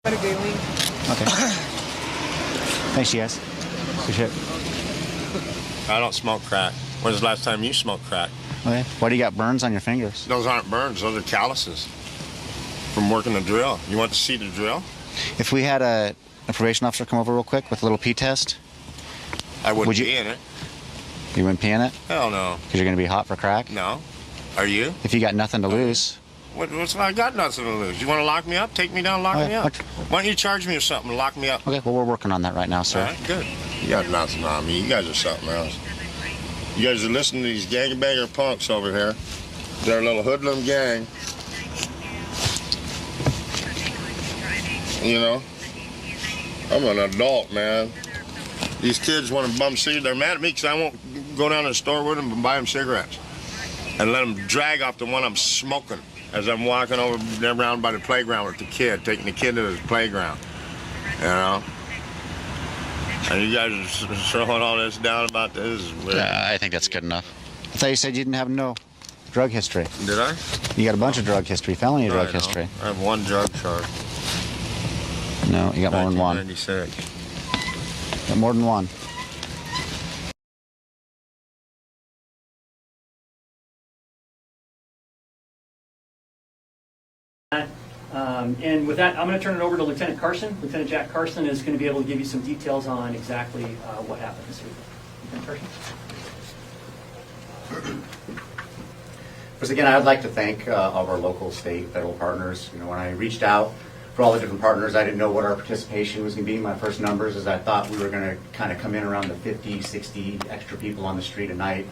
Okay. Thanks, you guys. Appreciate it. I don't smoke crack. When's the last time you smoked crack? Okay. Why do you got burns on your fingers? Those aren't burns. Those are calluses from working the drill. You want to see the drill? If we had a probation officer come over real quick with a little pee test, I wouldn't Would you- be in it. you wouldn't pee in it? Hell no. Because you're going to be hot for crack? No. Are you? If you got nothing to lose. What's I got nothing to lose. You want to lock me up? Take me down, lock Okay. me up. Why don't you charge me with something to lock me up? Okay, well, we're working on that right now, sir. All right, good. You got nothing on me. You guys are something else. You guys are listening to these gangbanger punks over here. They're a little hoodlum gang. You know? I'm an adult, man. These kids want to bum cigarettes. They're mad at me because I won't go down to the store with them and buy them cigarettes. And let them drag off the one I'm smoking as I'm walking over around by the playground with the kid, taking the kid to the playground. You know? And you guys are throwing all this down about this. Is weird. I think that's good enough. I thought you said you didn't have no drug history. Did I? You got a bunch of drug history, felony drug history. I have one drug charge. No, you got more than one. 1996. Got more than one. And with that, I'm going to turn it over to Lieutenant Carson. Lieutenant Jack Carson is going to be able to give you some details on exactly what happened this week. Lieutenant Carson? First, again, I'd like to thank all of our local, state, federal partners. You know, when I reached out for all the different partners, I didn't know what our participation was going to be. My first numbers is I thought we were going to kind of come in around the 50, 60 extra people on the street a night.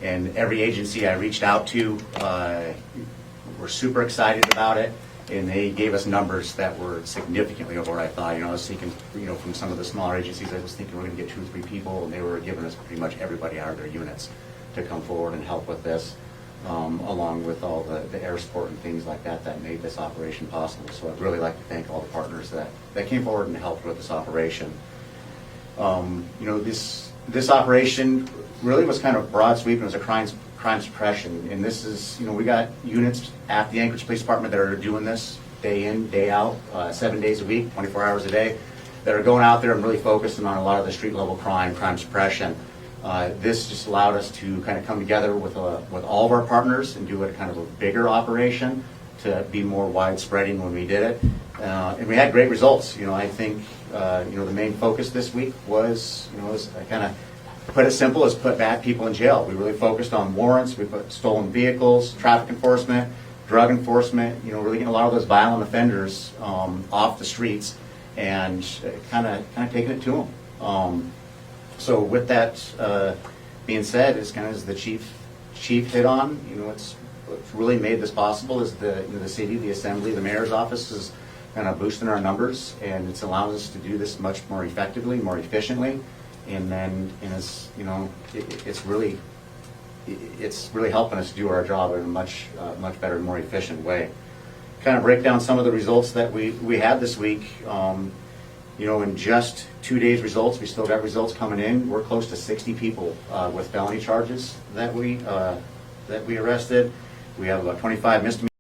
And every agency I reached out to were super excited about it. And they gave us numbers that were significantly over what I thought. You know, I was thinking, you know, from some of the smaller agencies, I was thinking we're going to get 2 or 3 people, and they were giving us pretty much everybody out of their units to come forward and help with this, along with all the air support and things like that that made this operation possible. So I'd really like to thank all the partners that came forward and helped with this operation. You know, this operation really was kind of broad sweep. It was a crime suppression, and this is, you know, we got units at the Anchorage Police Department that are doing this day in, day out, 7 days a week, 24 hours a day, that are going out there and really focusing on a lot of the street level crime suppression. This just allowed us to kind of come together with all of our partners and do a kind of a bigger operation to be more widespreading when we did it, and we had great results. You know, I think you know, the main focus this week was, you know, was kind of put it simple, is put bad people in jail. We really focused on warrants. We put stolen vehicles, traffic enforcement, drug enforcement. You know, really getting a lot of those violent offenders off the streets and kind of taking it to them. So with that being said, is kind of as the chief hit on, you know, what's really made this possible is the city, the assembly, the mayor's office is kind of boosting our numbers, and it's allowing us to do this much more effectively, more efficiently. And then, as you know, it's really helping us do our job in a much better and more efficient way. Kind of break down some of the results that we had this week. You know, in just 2 days results, we still got results coming in. We're close to 60 people with felony charges that we arrested. We have about 25 misdemeanors.